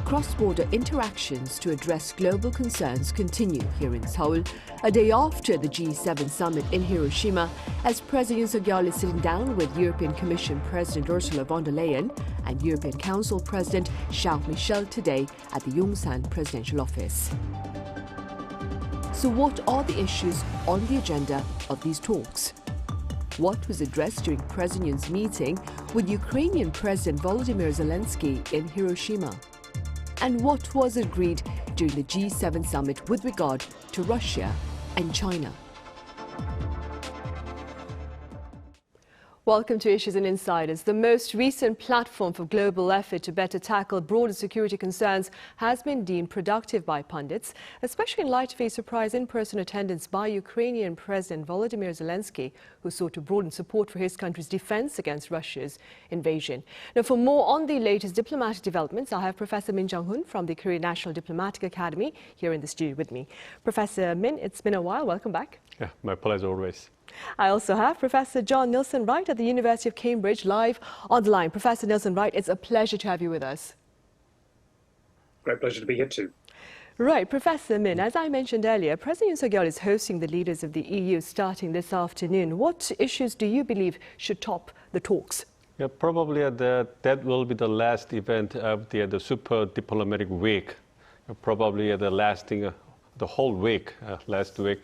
cross-border interactions to address global concerns continue here in Seoul, a day after the G7 summit in Hiroshima, as President Yoon Suk Yeol is sitting down with European Commission President Ursula von der Leyen and European Council President Charles Michel today at the Yongsan Presidential Office. So what are the issues on the agenda of these talks? What was addressed during President Yoon's meeting with Ukrainian President Volodymyr Zelenskyy in Hiroshima? And what was agreed during the G7 summit with regard to Russia and China? Welcome to Issues and Insiders. The most recent platform for global effort to better tackle broader security concerns has been deemed productive by pundits, especially in light of a surprise in-person attendance by Ukrainian President Volodymyr Zelenskyy, who sought to broaden support for his country's defense against Russia's invasion. Now, for more on the latest diplomatic developments, I have Professor Min Jeong-hun from the Korean National Diplomatic Academy here in the studio with me. Professor Min, it's been a while. Welcome back. Yeah, my pleasure always. I also have Professor John Nilsson-Wright at the University of Cambridge live on the line. Professor Nilsson-Wright, it's a pleasure to have you with us. Great pleasure to be here too. Right, Professor Min, as I mentioned earlier, President Yoon Suk Yeol is hosting the leaders of the EU starting this afternoon. What issues do you believe should top the talks? Yeah, probably that will be the last event of the super diplomatic week. Probably lasting the whole week, last week.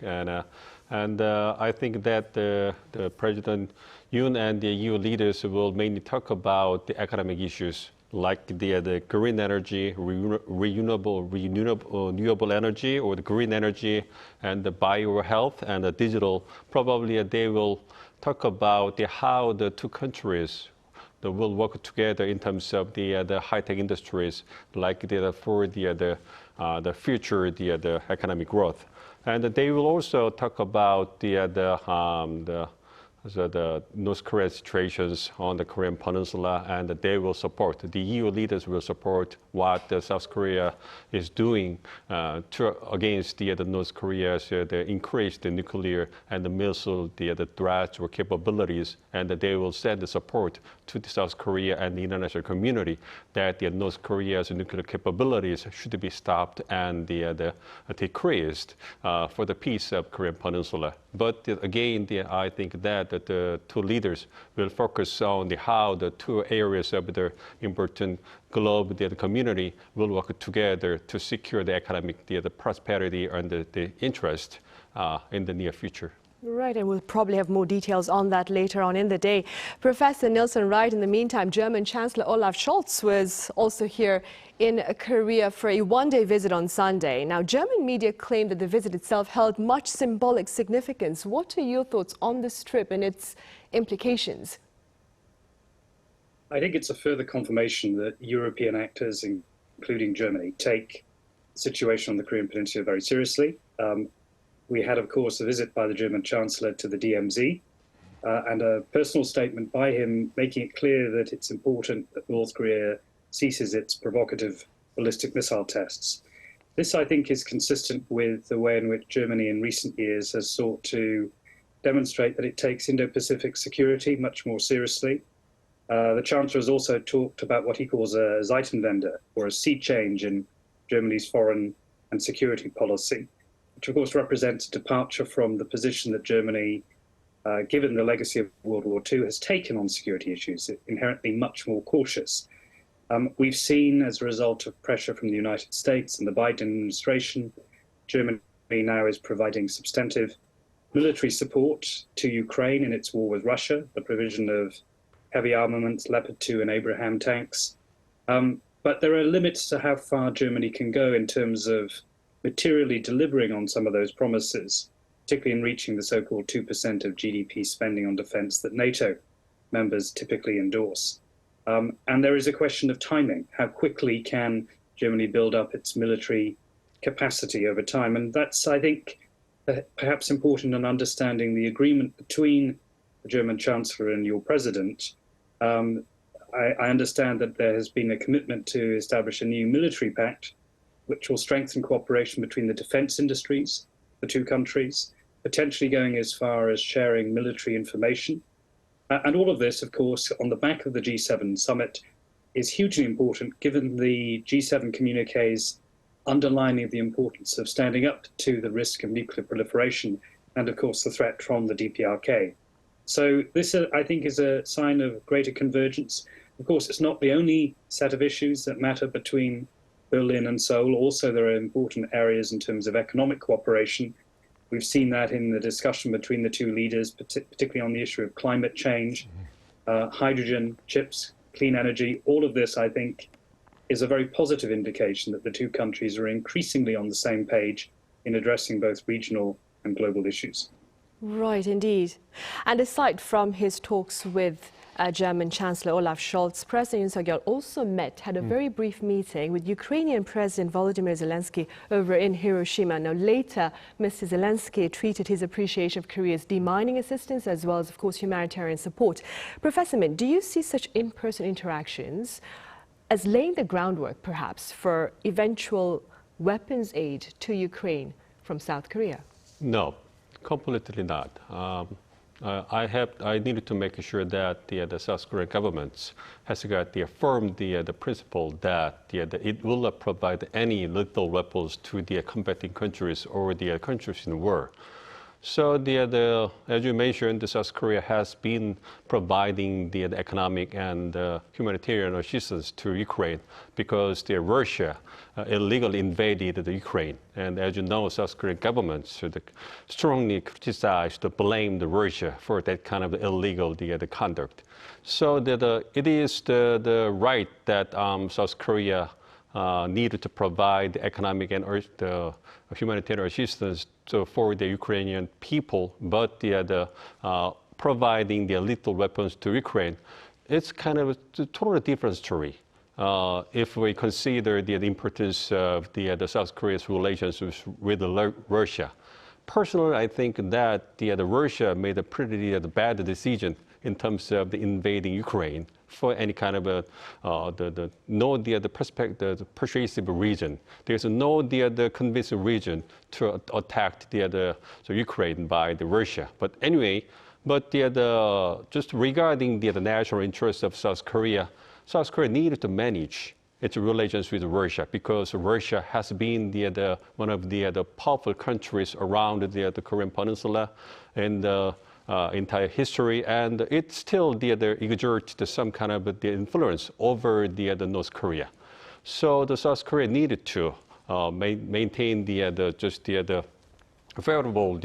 And I think that the President Yoon and the EU leaders will mainly talk about the economic issues like the green energy, renewable energy, or the green energy, and the biohealth and the digital. Probably they will talk about how the two countries will work together in terms of the high-tech industries, like for the future the economic growth. And they will also talk about the North Korean situations on the Korean Peninsula, and they will support, the EU leaders will support what South Korea is doing against the North Korea's the increased nuclear and the missile the threats or capabilities, and they will send the support to the South Korea and the international community that the North Korea's nuclear capabilities should be stopped and decreased for the peace of Korean Peninsula. But again, I think that the two leaders will focus on how the two areas of the important globe, the community, will work together to secure the economic the prosperity and the interest in the near future. Right, and we'll probably have more details on that later on in the day. Professor Nilsson-Wright, in the meantime, German Chancellor Olaf was also here in Korea for a one-day visit on Sunday. Now, German media claim that the visit itself held much symbolic significance. What are your thoughts on this trip and its implications? I think it's a further confirmation that European actors, including Germany, take the situation on the Korean Peninsula very seriously. We had, of course, a visit by the German Chancellor to the DMZ and a personal statement by him making it clear that it's important that North Korea ceases its provocative ballistic missile tests. This, I think, is consistent with the way in which Germany in recent years has sought to demonstrate that it takes Indo-Pacific security much more seriously. The Chancellor has also talked about what he calls a Zeitenwende, or a sea change in Germany's foreign and security policy, which of course represents a departure from the position that Germany, given the legacy of World War II, has taken on security issues, inherently much more cautious. We've seen, as a result of pressure from the United States and the Biden administration, Germany now is providing substantive military support to Ukraine in its war with Russia, the provision of heavy armaments, Leopard 2 and Abraham tanks. But there are limits to how far Germany can go in terms of materially delivering on some of those promises, particularly in reaching the so-called 2% of GDP spending on defense that NATO members typically endorse. And there is a question of timing. How quickly can Germany build up its military capacity over time? And that's, I think, perhaps important in understanding the agreement between the German Chancellor and your president. I understand that there has been a commitment to establish a new military pact, which will strengthen cooperation between the defense industries, the two countries, potentially going as far as sharing military information. And all of this, of course, on the back of the G7 summit, is hugely important given the G7 communique's underlining the importance of standing up to the risk of nuclear proliferation and, of course, the threat from the DPRK. So this, I think, is a sign of greater convergence. Of course, it's not the only set of issues that matter between Berlin and Seoul. Also, there are important areas in terms of economic cooperation. We've seen that in the discussion between the two leaders, particularly on the issue of climate change, hydrogen, chips, clean energy. All of this, I think, is a very positive indication that the two countries are increasingly on the same page in addressing both regional and global issues. Right, indeed. And aside from his talks with German Chancellor Olaf-Scholz, President Yoon Suk Yeol also had a very brief meeting with Ukrainian President Volodymyr Zelenskyy over in Hiroshima. Now, later, Mr. Zelenskyy treated his appreciation of Korea's demining assistance as well as, of course, humanitarian support. Professor Min, do you see such in-person interactions as laying the groundwork, perhaps, for eventual weapons aid to Ukraine from South Korea? No, completely not. I needed to make sure that the South Korean government has got the affirmed the principle that it will not provide any lethal weapons to the combating countries or the countries in war. So as you mentioned, South Korea has been providing the economic and humanitarian assistance to Ukraine because Russia illegally invaded the Ukraine. And as you know, South Korean government strongly criticized, blamed Russia for that kind of illegal conduct. So it is the right that South Korea needed to provide economic and the humanitarian assistance for the Ukrainian people, but providing the lethal weapons to Ukraine, it's kind of a totally different story. If we consider the importance of the South Korea's relations with Russia. Personally, I think that Russia made a pretty bad decision in terms of the invading Ukraine for any kind of the persuasive reason. There's no convincing reason to attack so Ukraine by Russia. But anyway, just regarding the national interests of South Korea needed to manage its relations with Russia because Russia has been one of the powerful countries around the Korean Peninsula and entire history, and it still exerts some kind of the influence over the North Korea. So the South Korea needed to maintain the favorable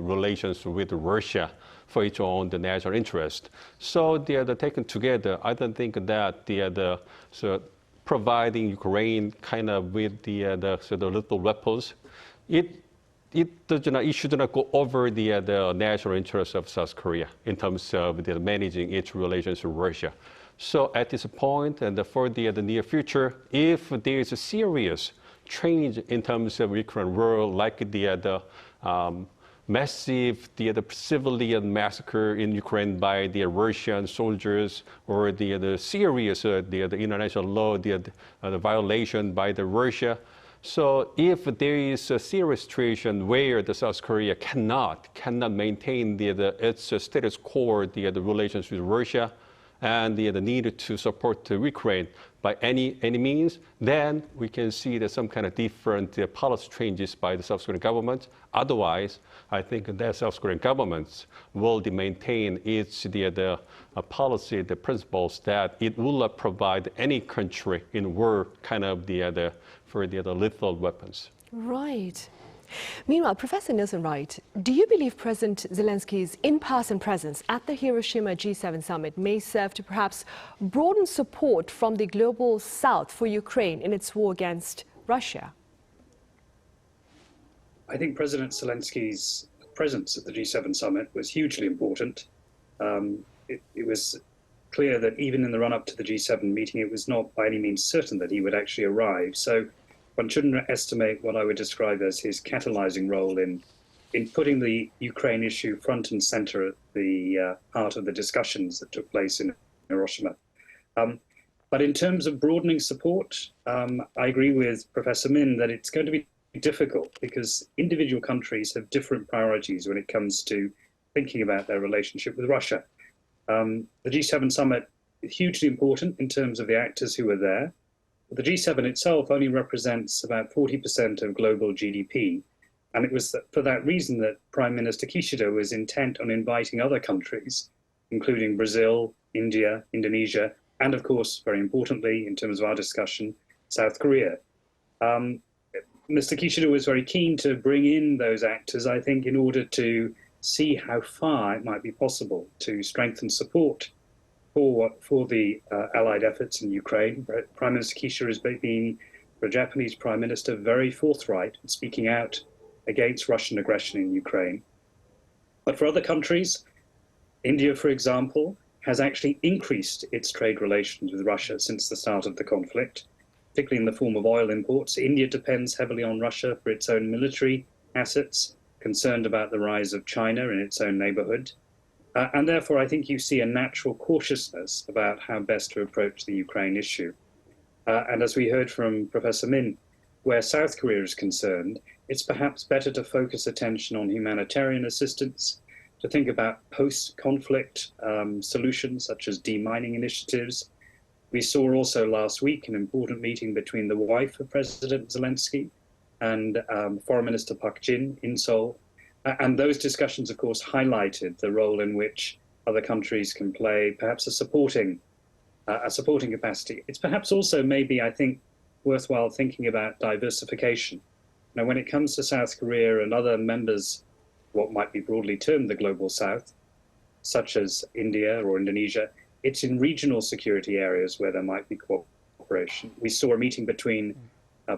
relations with Russia for its own national interest. So taken together, I don't think that providing Ukraine kind of with the little weapons, it should not go over the national interests of South Korea in terms of managing its relations with Russia. So at this point and for the near future, if there is a serious change in terms of Ukraine war, like the massive civilian massacre in Ukraine by the Russian soldiers, or the serious the international law, the violation by the Russia. So if there is a serious situation where the South Korea cannot maintain its status quo, the relations with Russia, and the need to support Ukraine by any means, then we can see that some kind of different policy changes by the South Korean government. Otherwise, I think that South Korean government will maintain its policy, the principles that it will not provide any country in war kind of for the lethal weapons. Right. Meanwhile, Professor Nilsson-Wright, do you believe President Zelenskyy's in-person presence at the Hiroshima G7 summit may serve to perhaps broaden support from the global South for Ukraine in its war against Russia? I think President Zelenskyy's presence at the G7 summit was hugely important. It was clear that even in the run-up to the G7 meeting, it was not by any means certain that he would actually arrive. So one shouldn't estimate what I would describe as his catalyzing role in putting the Ukraine issue front and center at the heart of the discussions that took place in Hiroshima. But in terms of broadening support, I agree with Professor Min that it's going to be difficult because individual countries have different priorities when it comes to thinking about their relationship with Russia. The G7 summit hugely important in terms of the actors who were there. But the G7 itself only represents about 40% of global GDP. And it was for that reason that Prime Minister Kishida was intent on inviting other countries, including Brazil, India, Indonesia, and of course, very importantly, in terms of our discussion, South Korea. Mr. Kishida was very keen to bring in those actors, I think, in order to see how far it might be possible to strengthen support for the allied efforts in Ukraine. Prime Minister Kishida has been, for a Japanese prime minister, very forthright in speaking out against Russian aggression in Ukraine. But for other countries, India, for example, has actually increased its trade relations with Russia since the start of the conflict, particularly in the form of oil imports. India depends heavily on Russia for its own military assets, concerned about the rise of China in its own neighborhood. And therefore, I think you see a natural cautiousness about how best to approach the Ukraine issue. And as we heard from Professor Min, where South Korea is concerned, it's perhaps better to focus attention on humanitarian assistance, to think about post-conflict solutions such as demining initiatives. We saw also last week an important meeting between the wife of President Zelenskyy and Foreign Minister Park Jin in Seoul. And those discussions, of course, highlighted the role in which other countries can play, perhaps a supporting capacity. It's perhaps also maybe, I think, worthwhile thinking about diversification. Now, when it comes to South Korea and other members, what might be broadly termed the Global South, such as India or Indonesia, it's in regional security areas where there might be cooperation. We saw a meeting between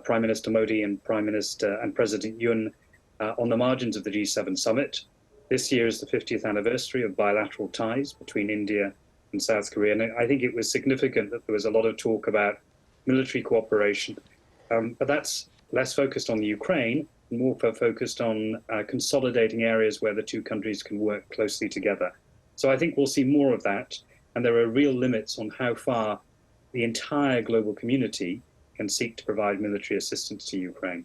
Prime Minister Modi and President Yoon on the margins of the G7 summit. This year is the 50th anniversary of bilateral ties between India and South Korea. And I think it was significant that there was a lot of talk about military cooperation. But that's less focused on the Ukraine, more focused on consolidating areas where the two countries can work closely together. So I think we'll see more of that. And there are real limits on how far the entire global community can seek to provide military assistance to Ukraine.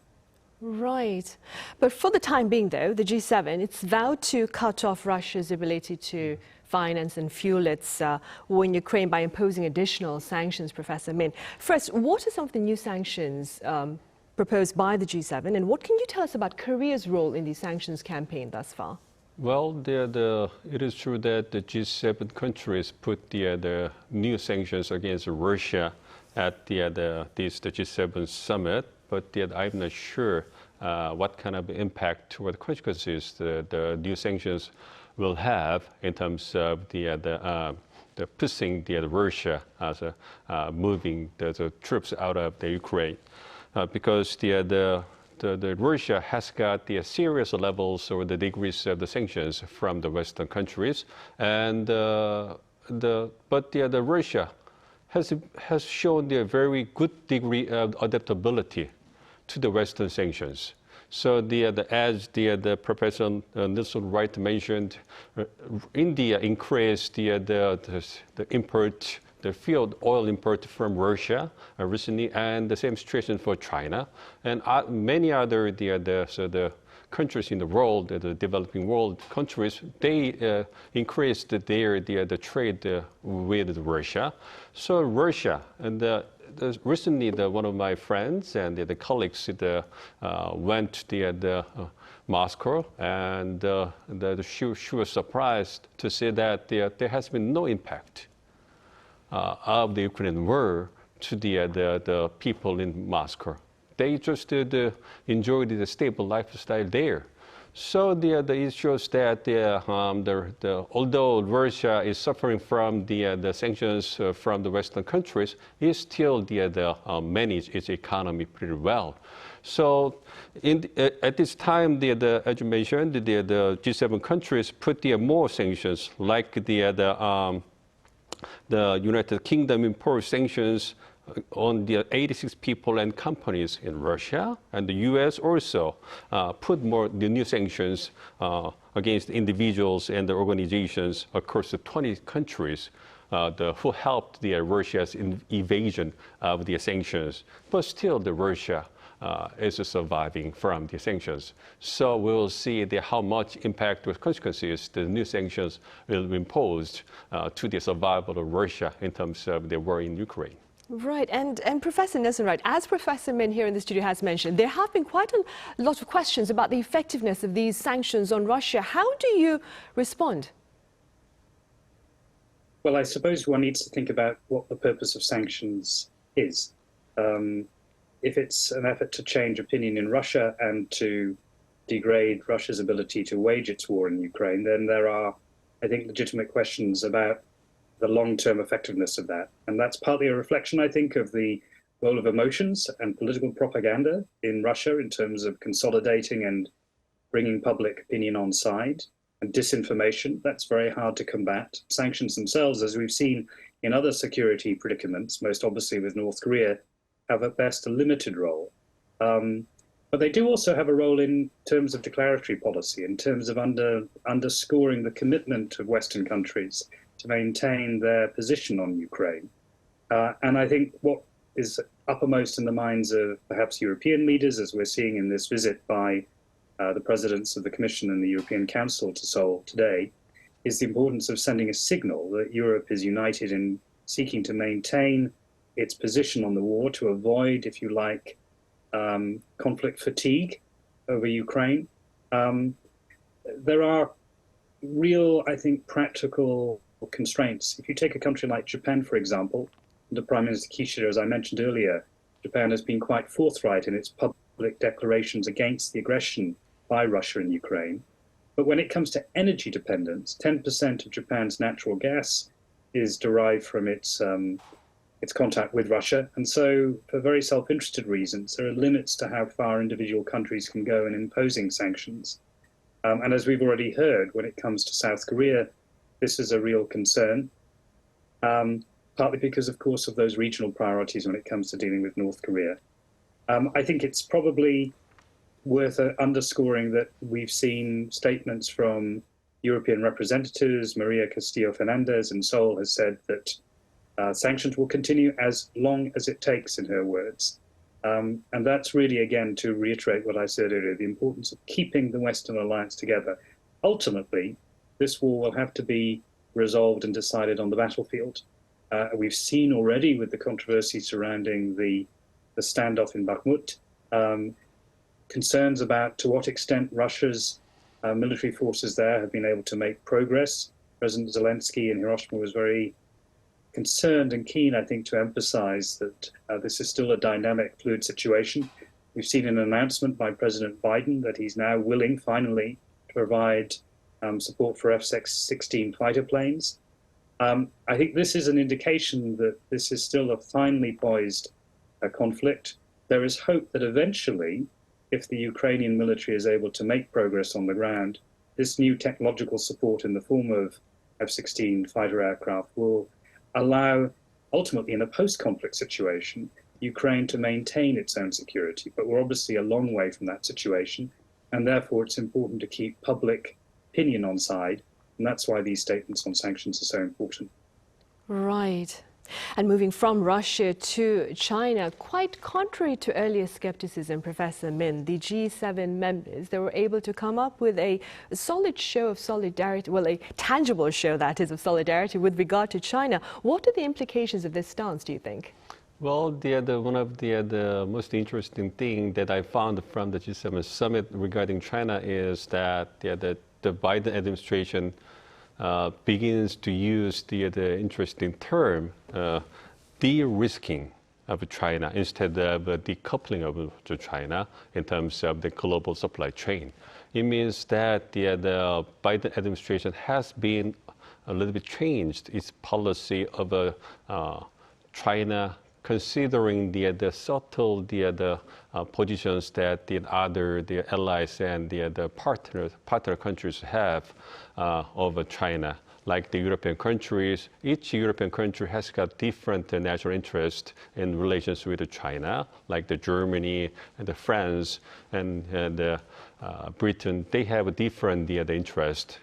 Right. But for the time being, though, the G7, it's vowed to cut off Russia's ability to finance and fuel its war in Ukraine by imposing additional sanctions, Professor Min. First, what are some of the new sanctions proposed by the G7, and what can you tell us about Korea's role in the sanctions campaign thus far? Well, it is true that the G7 countries put the new sanctions against Russia at the G7 summit, but I'm not sure what kind of impact or consequences the new sanctions will have in terms of the pushing Russia as moving the troops out of the Ukraine, because the Russia has got the serious levels or the degrees of the sanctions from the Western countries, and but the Russia has shown a very good degree of adaptability to the Western sanctions. So as the Professor Nilsson-Wright mentioned, India increased the import, the field oil import from Russia recently, and the same situation for China and many other the countries in the world, the developing world countries. They increased the trade with Russia. So Russia and recently, one of my friends and the colleagues went to Moscow, and she was surprised to see that there has been no impact of the Ukrainian war to the people in Moscow. They just enjoyed the stable lifestyle there. So it shows that although Russia is suffering from the sanctions from the Western countries, it still manage its economy pretty well. So at this time, as you mentioned, the G7 countries put more sanctions, like the United Kingdom imposed sanctions on the 86 people and companies in Russia, and the U.S. also put the new sanctions against individuals and the organizations across the 20 countries who helped Russia's evasion of the sanctions. But still, Russia is surviving from the sanctions. So we will see how much impact with consequences the new sanctions will be imposed to the survival of Russia in terms of the war in Ukraine. Right, and Professor Nilsson-Wright, as Professor Min here in the studio has mentioned, there have been quite a lot of questions about the effectiveness of these sanctions on Russia. How do you respond? Well, I suppose one needs to think about what the purpose of sanctions is. If it's an effort to change opinion in Russia and to degrade Russia's ability to wage its war in Ukraine, then there are, I think, legitimate questions about the long-term effectiveness of that. And that's partly a reflection, I think, of the role of emotions and political propaganda in Russia in terms of consolidating and bringing public opinion on side, and disinformation. That's very hard to combat. Sanctions themselves, as we've seen in other security predicaments, most obviously with North Korea, have at best a limited role. But they do also have a role in terms of declaratory policy, in terms of underscoring the commitment of Western countries to maintain their position on Ukraine. And I think what is uppermost in the minds of perhaps European leaders, as we're seeing in this visit by the presidents of the Commission and the European Council to Seoul today, is the importance of sending a signal that Europe is united in seeking to maintain its position on the war, to avoid, if you like, conflict fatigue over Ukraine. There are real, I think, practical constraints. If you take a country like Japan, for example, under Prime Minister Kishida, as I mentioned earlier, Japan has been quite forthright in its public declarations against the aggression by Russia in Ukraine. But when it comes to energy dependence, 10% of Japan's natural gas is derived from its contact with Russia. And so, for very self-interested reasons, there are limits to how far individual countries can go in imposing sanctions. And as we've already heard, when it comes to South Korea, this is a real concern, partly because, of course, of those regional priorities when it comes to dealing with North Korea. I think it's probably worth underscoring that we've seen statements from European representatives. Maria Castillo-Fernandez in Seoul has said that sanctions will continue as long as it takes, in her words. And that's really, again, to reiterate what I said earlier, the importance of keeping the Western alliance together. Ultimately, this war will have to be resolved and decided on the battlefield. We've seen already with the controversy surrounding the standoff in Bakhmut, concerns about to what extent Russia's military forces there have been able to make progress. President Zelenskyy in Hiroshima was very concerned and keen, I think, to emphasize that this is still a dynamic, fluid situation. We've seen an announcement by President Biden that he's now willing, finally, to provide support for F-16 fighter planes. I think this is an indication that this is still a finely poised conflict. There is hope that eventually, if the Ukrainian military is able to make progress on the ground, this new technological support in the form of F-16 fighter aircraft will allow, ultimately in a post-conflict situation, Ukraine to maintain its own security. But we're obviously a long way from that situation, and therefore it's important to keep public opinion on side, and that's why these statements on sanctions are so important. Right. And moving from Russia to China, quite contrary to earlier skepticism, Professor Min, the G7 members, they were able to come up with a solid show of solidarity, well, a tangible show, that is, of solidarity with regard to China. What are the implications of this stance, do you think? Well, one of the most interesting thing that I found from the G7 summit regarding China is that the Biden administration begins to use the interesting term de-risking of China instead of decoupling of China in terms of the global supply chain. It means that the Biden administration has been a little bit changed its policy of China considering the subtle positions that the allies and the partner countries have over China, like the European countries, each European country has got different national interest in relations with China, like the Germany and the France and Britain. They have a different interest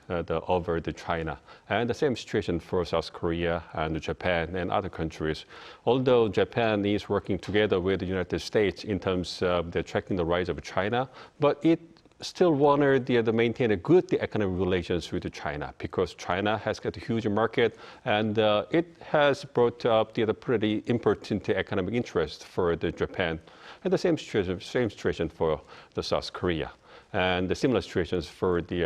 over the China. And the same situation for South Korea and Japan and other countries. Although Japan is working together with the United States in terms of tracking the rise of China, but it still wanted to maintain a good economic relations with China because China has got a huge market and it has brought up the pretty important economic interest for the Japan. And the same situation for the South Korea. And the similar situations for the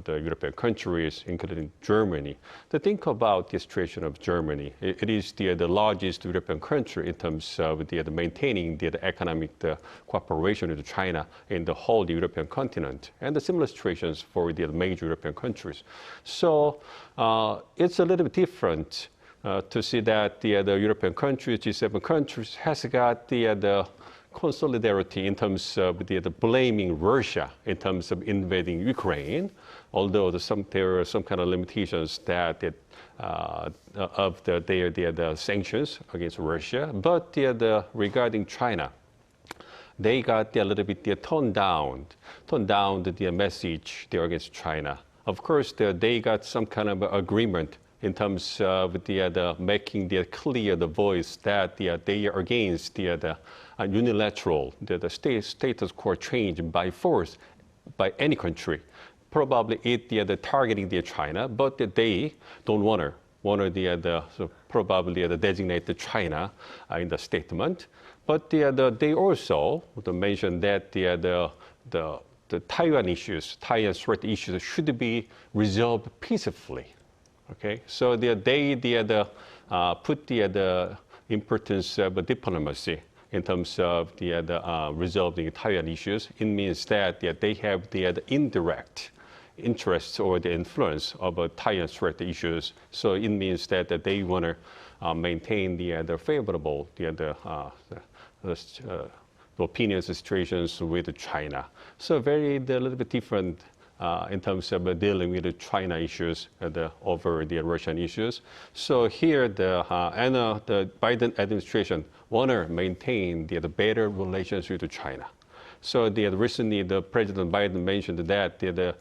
European countries, including Germany. To think about the situation of Germany, it is the largest European country in terms of maintaining the economic cooperation with China in the whole European continent, and the similar situations for the major European countries. So it's a little bit different to see that the European countries, G7 countries, has got the solidarity in terms of the blaming Russia in terms of invading Ukraine, although there are some kind of limitations that of the sanctions against Russia. But regarding China, they got a little bit toned down the message there against China. Of course, they got some kind of agreement in terms of making clear the voice that they are against the unilateral status quo change by force by any country. Probably it targeting China, but they don't want to so probably designate China in the statement. But they also mentioned that the Taiwan issues, Taiwan threat issues should be resolved peacefully. Okay, so they put the importance of diplomacy in terms of resolving Taiwan issues. It means that they have the indirect interests or the influence of Taiwan threat issues. So it means that they want to maintain the favorable opinions and situations with China. So a little bit different in terms of dealing with the China issues over the Russian issues. So here the Biden administration want to maintain the better relations with China. So recently the President Biden mentioned that the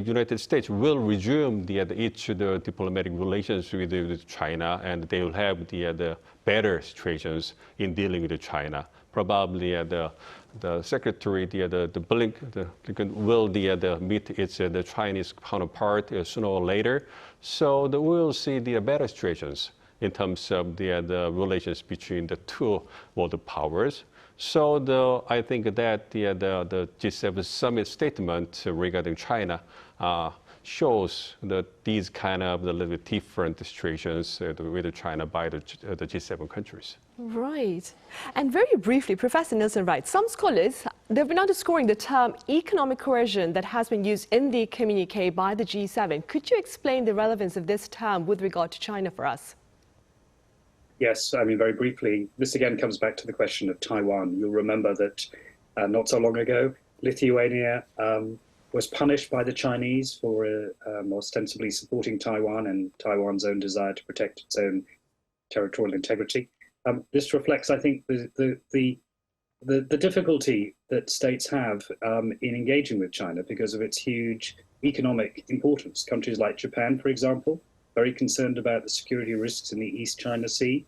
United States will resume its diplomatic relations with China, and they will have the better situations in dealing with China. Probably the secretary, the Blinken will meet its the Chinese counterpart sooner or later. So we'll see the better situations in terms of the relations between the two world powers. So I think that the G7 summit statement regarding China shows that these kind of the little bit different situations with China by the G7 countries. Right. And very briefly, Professor Nilsson-Wright, some scholars, they've been underscoring the term economic coercion that has been used in the communique by the G7. Could you explain the relevance of this term with regard to China for us? Yes, I mean, very briefly, this again comes back to the question of Taiwan. You'll remember that not so long ago, Lithuania was punished by the Chinese for ostensibly supporting Taiwan and Taiwan's own desire to protect its own territorial integrity. This reflects, I think, the difficulty that states have in engaging with China because of its huge economic importance. Countries like Japan, for example, very concerned about the security risks in the East China Sea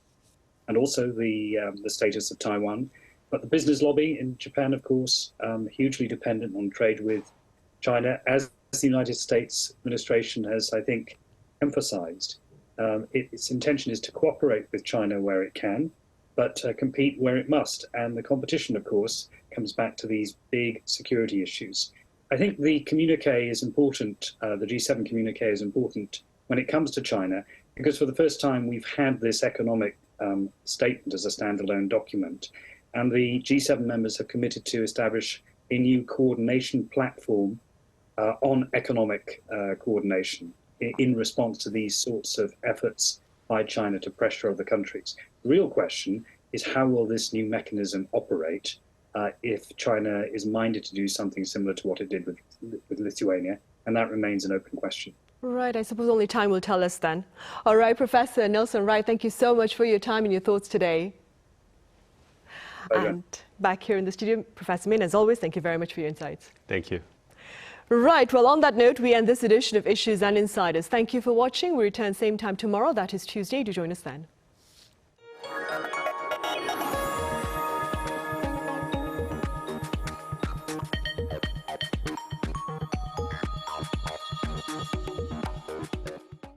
and also the status of Taiwan. But the business lobby in Japan, of course, hugely dependent on trade with China, as the United States administration has, I think, emphasized. Its intention is to cooperate with China where it can, but compete where it must. And the competition, of course, comes back to these big security issues. I think the communique is important, the G7 communique is important when it comes to China, because for the first time we've had this economic statement as a standalone document. And the G7 members have committed to establish a new coordination platform on economic coordination in response to these sorts of efforts by China to pressure other countries. The real question is how will this new mechanism operate if China is minded to do something similar to what it did with Lithuania, and that remains an open question. Right, I suppose only time will tell us then. All right, Professor Nilsson-Wright, thank you so much for your time and your thoughts today. Okay. And back here in the studio, Professor Min, as always, thank you very much for your insights. Thank you. Right, well, on that note, we end this edition of Issues and Insiders. Thank you for watching. We return same time tomorrow. That is Tuesday. Do join us then.